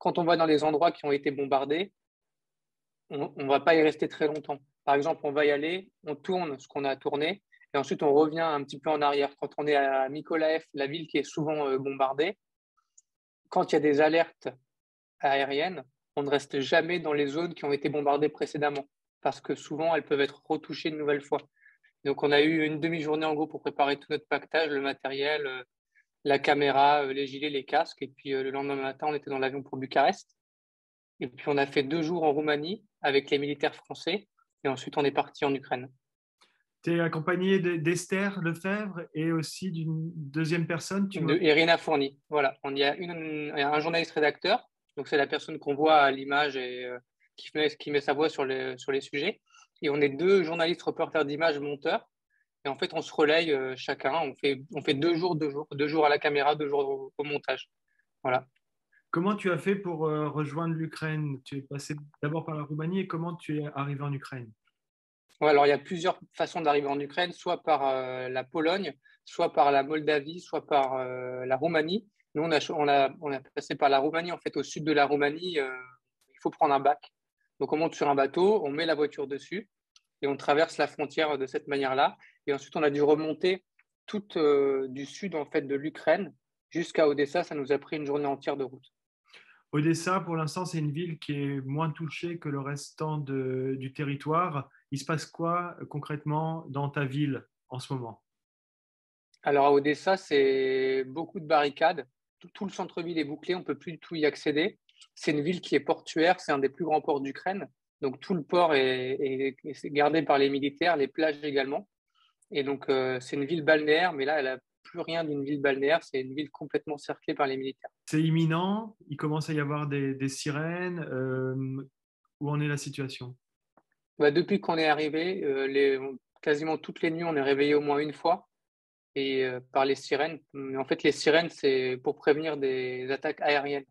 quand on va dans les endroits qui ont été bombardés, on ne va pas y rester très longtemps. Par exemple, on va y aller, on tourne ce qu'on a tourné, et ensuite on revient un petit peu en arrière. Quand on est à Mykolaïv, la ville qui est souvent bombardée, quand il y a des alertes aériennes, on ne reste jamais dans les zones qui ont été bombardées précédemment, parce que souvent elles peuvent être retouchées une nouvelle fois. Donc on a eu une demi-journée en gros pour préparer tout notre pactage, le matériel, la caméra, les gilets, les casques, et puis le lendemain matin, on était dans l'avion pour Bucarest. Et puis on a fait 2 jours en Roumanie avec les militaires français, et ensuite on est parti en Ukraine. Tu es accompagné d'Esther Lefebvre et aussi d'une deuxième personne. De Irina Fourni. Voilà, il y a un journaliste rédacteur, donc c'est la personne qu'on voit à l'image et qui met sa voix sur les sujets. Et on est 2 journalistes reporters d'images monteurs. Et en fait, on se relaye chacun. On fait 2 jours, 2 jours, 2 jours à la caméra, 2 jours au montage. Voilà. Comment tu as fait pour rejoindre l'Ukraine? Tu es passé d'abord par la Roumanie et comment tu es arrivé en Ukraine? Ouais, alors, il y a plusieurs façons d'arriver en Ukraine, soit par la Pologne, soit par la Moldavie, soit par la Roumanie. Nous, on a passé par la Roumanie. En fait, au sud de la Roumanie, il faut prendre un bac. Donc, on monte sur un bateau, on met la voiture dessus et on traverse la frontière de cette manière-là. Et ensuite, on a dû remonter tout du sud en fait, de l'Ukraine jusqu'à Odessa. Ça nous a pris une journée entière de route. Odessa, pour l'instant, c'est une ville qui est moins touchée que le restant du territoire. Il se passe quoi concrètement dans ta ville en ce moment? Alors, à Odessa, c'est beaucoup de barricades. Tout le centre-ville est bouclé, on ne peut plus du tout y accéder. C'est une ville qui est portuaire, c'est un des plus grands ports d'Ukraine. Donc, tout le port est gardé par les militaires, les plages également. Et donc, c'est une ville balnéaire, mais là, elle n'a plus rien d'une ville balnéaire. C'est une ville complètement cerclée par les militaires. C'est imminent, il commence à y avoir des sirènes. Où en est la situation? Bah, depuis qu'on est arrivé, quasiment toutes les nuits, on est réveillé au moins une fois et par les sirènes. Mais en fait, les sirènes, c'est pour prévenir des attaques aériennes.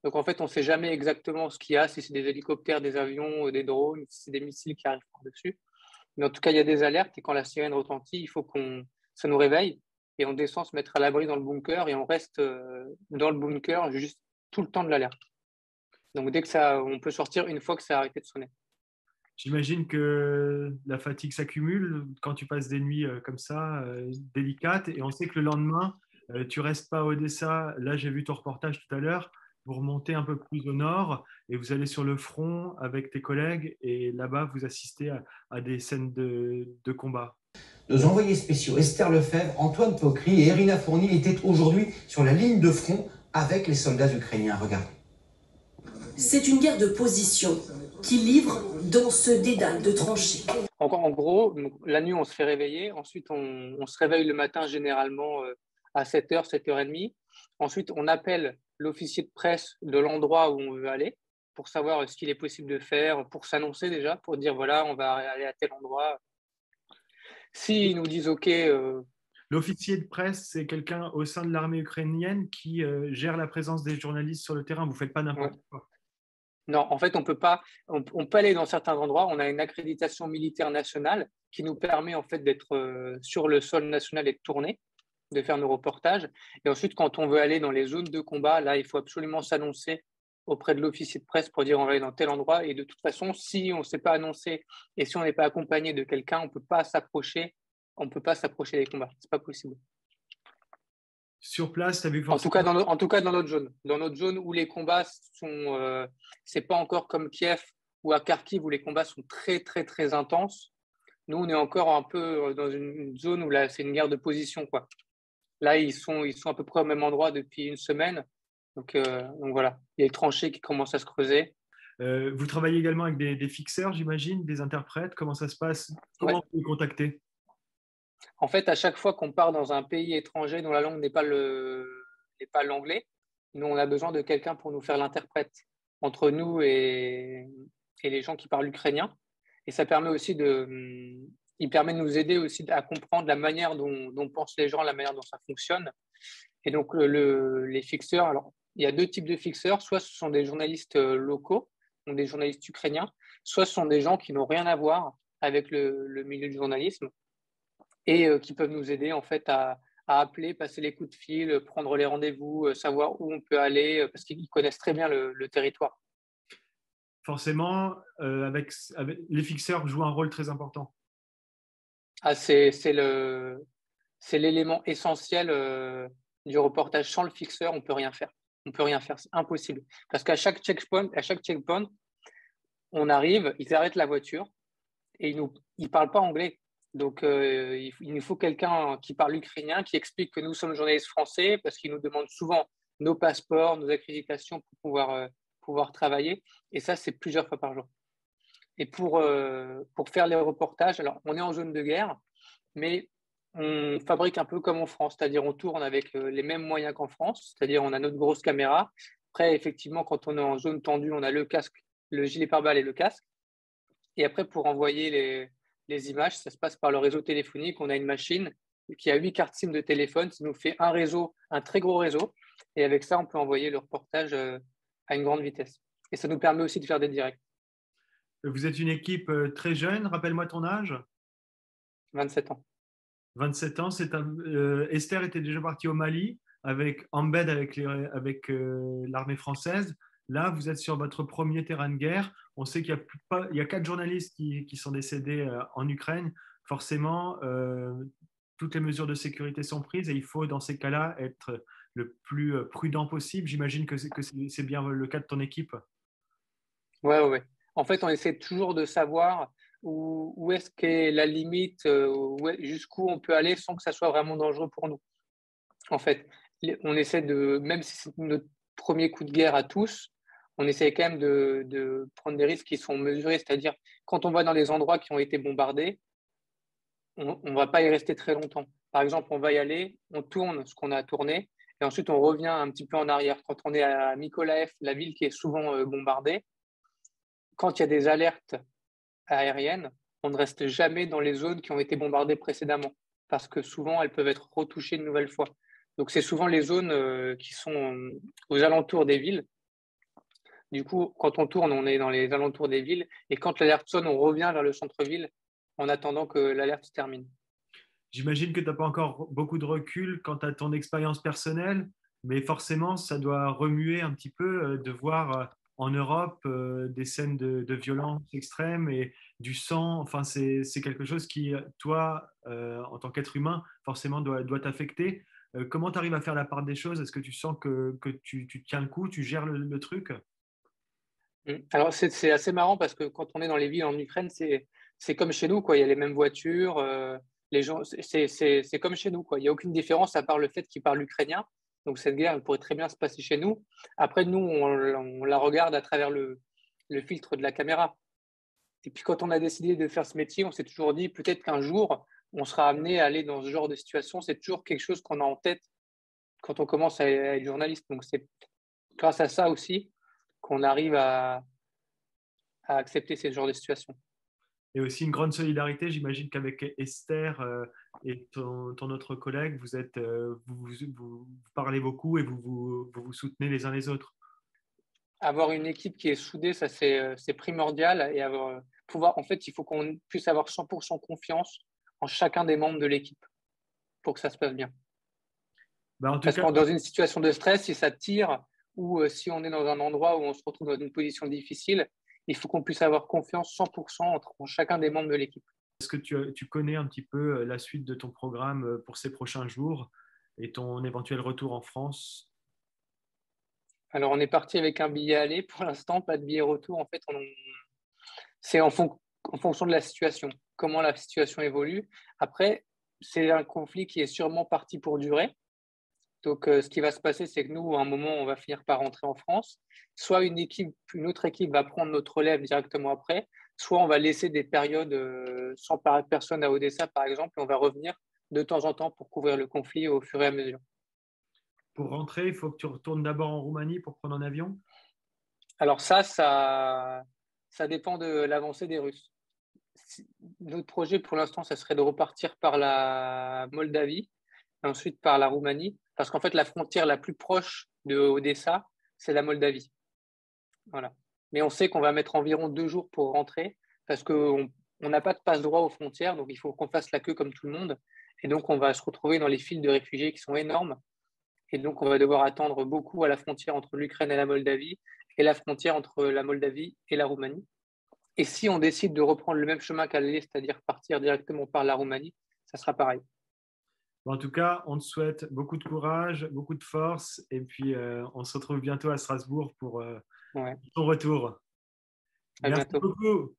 Donc, en fait, on ne sait jamais exactement ce qu'il y a, si c'est des hélicoptères, des avions, des drones, si c'est des missiles qui arrivent par-dessus. Mais en tout cas, il y a des alertes et quand la sirène retentit, il faut ça nous réveille et on descend se mettre à l'abri dans le bunker et on reste dans le bunker juste tout le temps de l'alerte. Donc, dès que on peut sortir une fois que ça a arrêté de sonner. J'imagine que la fatigue s'accumule quand tu passes des nuits comme ça, délicates, et on sait que le lendemain, tu restes pas à Odessa. Là, j'ai vu ton reportage tout à l'heure. Vous remontez un peu plus au nord et vous allez sur le front avec tes collègues, et là-bas, vous assistez à des scènes de combat. Nos envoyés spéciaux Esther Lefebvre, Antoine Pocry et Irina Fourni étaient aujourd'hui sur la ligne de front avec les soldats ukrainiens. Regardez. C'est une guerre de position qui livre dans ce dédale de tranchées. En gros, la nuit, on se fait réveiller. Ensuite, on se réveille le matin généralement à 7h, 7h30. Ensuite, on appelle l'officier de presse de l'endroit où on veut aller pour savoir ce qu'il est possible de faire, pour s'annoncer déjà, pour dire voilà, on va aller à tel endroit. S'ils nous disent OK, L'officier de presse, c'est quelqu'un au sein de l'armée ukrainienne qui gère la présence des journalistes sur le terrain. Vous ne faites pas ouais. n'importe quoi. Non, en fait, on peut pas. On peut aller dans certains endroits. On a une accréditation militaire nationale qui nous permet en fait d'être sur le sol national et de tourner, de faire nos reportages. Et ensuite, quand on veut aller dans les zones de combat, là, il faut absolument s'annoncer auprès de l'officier de presse pour dire on va aller dans tel endroit. Et de toute façon, si on ne s'est pas annoncé et si on n'est pas accompagné de quelqu'un, on peut pas s'approcher. On peut pas s'approcher des combats. C'est pas possible. Sur place, tu as vu En tout cas, forcément. en tout cas, dans notre zone où les combats c'est pas encore comme Kiev ou à Kharkiv où les combats sont très très très intenses. Nous, on est encore un peu dans une zone où là, c'est une guerre de position, quoi. Là, ils sont à peu près au même endroit depuis une semaine. Donc voilà, il y a les tranchées qui commencent à se creuser. Vous travaillez également avec des fixeurs, j'imagine, des interprètes. Comment ça se passe? Ouais. Comment vous les contactez? En fait, à chaque fois qu'on part dans un pays étranger dont la langue n'est pas l'anglais, nous, on a besoin de quelqu'un pour nous faire l'interprète entre nous et les gens qui parlent ukrainien. Et ça permet aussi il permet de nous aider aussi à comprendre la manière dont pensent les gens, la manière dont ça fonctionne. Et donc, les fixeurs, alors, il y a 2 types de fixeurs. Soit ce sont des journalistes locaux, donc des journalistes ukrainiens, soit ce sont des gens qui n'ont rien à voir avec le milieu du journalisme et qui peuvent nous aider en fait à à appeler, passer les coups de fil, prendre les rendez-vous, savoir où on peut aller, parce qu'ils connaissent très bien le territoire. Forcément, les fixeurs jouent un rôle très important. Ah, c'est l'élément essentiel du reportage. Sans le fixeur, on peut rien faire. On peut rien faire, c'est impossible. Parce qu'à chaque checkpoint, on arrive, ils arrêtent la voiture et ils parlent pas anglais. Donc, il nous faut quelqu'un qui parle ukrainien, qui explique que nous sommes journalistes français, parce qu'ils nous demandent souvent nos passeports, nos accréditations pour pouvoir travailler. Et ça, c'est plusieurs fois par jour. Et pour faire les reportages, alors on est en zone de guerre, mais on fabrique un peu comme en France, c'est-à-dire on tourne avec les mêmes moyens qu'en France, c'est-à-dire on a notre grosse caméra. Après, effectivement, quand on est en zone tendue, on a le casque, le gilet pare-balles et le casque. Et après, pour envoyer les images, ça se passe par le réseau téléphonique. On a une machine qui a 8 cartes SIM de téléphone. Ça nous fait un réseau, un très gros réseau. Et avec ça, on peut envoyer le reportage à une grande vitesse. Et ça nous permet aussi de faire des directs. Vous êtes une équipe très jeune. Rappelle-moi ton âge. 27 ans. 27 ans. Esther était déjà partie au Mali avec Embed avec l'armée française. Là, vous êtes sur votre premier terrain de guerre. On sait qu'il y a 4 journalistes qui sont décédés en Ukraine. Forcément, toutes les mesures de sécurité sont prises et il faut, dans ces cas-là, être le plus prudent possible. J'imagine que c'est bien le cas de ton équipe. Ouais. En fait, on essaie toujours de savoir où est-ce qu'est la limite, jusqu'où on peut aller sans que ça soit vraiment dangereux pour nous. En fait, on essaie même si c'est notre premier coup de guerre à tous, on essaie quand même de prendre des risques qui sont mesurés. C'est-à-dire, quand on va dans des endroits qui ont été bombardés, on ne va pas y rester très longtemps. Par exemple, on va y aller, on tourne ce qu'on a tourné, et ensuite on revient un petit peu en arrière. Quand on est à Mykolaïv, la ville qui est souvent bombardée, quand il y a des alertes aériennes, on ne reste jamais dans les zones qui ont été bombardées précédemment, parce que souvent elles peuvent être retouchées une nouvelle fois. Donc c'est souvent les zones qui sont aux alentours des villes. Du coup, quand on tourne, on est dans les alentours des villes, et quand l'alerte sonne, on revient vers le centre-ville en attendant que l'alerte se termine. J'imagine que tu n'as pas encore beaucoup de recul quant à ton expérience personnelle, mais forcément, ça doit remuer un petit peu de voir en Europe des scènes de violence extrême et du sang. Enfin, c'est quelque chose qui, toi, en tant qu'être humain, forcément doit t'affecter. Comment tu arrives à faire la part des choses? Est-ce que tu sens que tu tiens le coup, tu gères le truc? Alors, c'est assez marrant parce que quand on est dans les villes en Ukraine, c'est comme chez nous, quoi. Il y a les mêmes voitures, les gens, c'est comme chez nous, quoi. Il n'y a aucune différence à part le fait qu'ils parlent ukrainien. Donc, cette guerre, elle pourrait très bien se passer chez nous. Après, nous, on la regarde à travers le filtre de la caméra. Et puis, quand on a décidé de faire ce métier, on s'est toujours dit peut-être qu'un jour, on sera amené à aller dans ce genre de situation. C'est toujours quelque chose qu'on a en tête quand on commence à être journaliste. Donc, c'est grâce à ça aussi qu'on arrive à accepter ce genre de situation. Et aussi une grande solidarité, j'imagine qu'avec Esther et ton autre collègue, vous parlez beaucoup et vous soutenez les uns les autres. Avoir une équipe qui est soudée, ça c'est primordial. Et en fait, il faut qu'on puisse avoir 100% confiance en chacun des membres de l'équipe pour que ça se passe bien. En tout Parce cas, que dans une situation de stress, si ça tire ou si on est dans un endroit où on se retrouve dans une position difficile, il faut qu'on puisse avoir confiance 100% en chacun des membres de l'équipe. est-ce que tu connais un petit peu la suite de ton programme pour ces prochains jours et ton éventuel retour en France? Alors, on est parti avec un billet aller pour l'instant, pas de billet retour. En fait, c'est en fonction de la situation, comment la situation évolue. Après, c'est un conflit qui est sûrement parti pour durer. Donc, ce qui va se passer, c'est que nous, à un moment, on va finir par rentrer en France. Soit une autre équipe va prendre notre relève directement après, soit on va laisser des périodes sans personne à Odessa, par exemple, et on va revenir de temps en temps pour couvrir le conflit au fur et à mesure. Pour rentrer, il faut que tu retournes d'abord en Roumanie pour prendre un avion? Alors ça dépend de l'avancée des Russes. Notre projet, pour l'instant, ça serait de repartir par la Moldavie et ensuite par la Roumanie, parce qu'en fait, la frontière la plus proche de Odessa, c'est la Moldavie. Voilà. Mais on sait qu'on va mettre environ 2 jours pour rentrer, parce qu'on n'a pas de passe-droit aux frontières, donc il faut qu'on fasse la queue comme tout le monde. Et donc, on va se retrouver dans les files de réfugiés qui sont énormes. Et donc, on va devoir attendre beaucoup à la frontière entre l'Ukraine et la Moldavie et la frontière entre la Moldavie et la Roumanie. Et si on décide de reprendre le même chemin qu'à l'aller, c'est-à-dire partir directement par la Roumanie, ça sera pareil. Bon, en tout cas, on te souhaite beaucoup de courage, beaucoup de force. Et puis, on se retrouve bientôt à Strasbourg pour Ouais. ton retour. À Merci bientôt. beaucoup.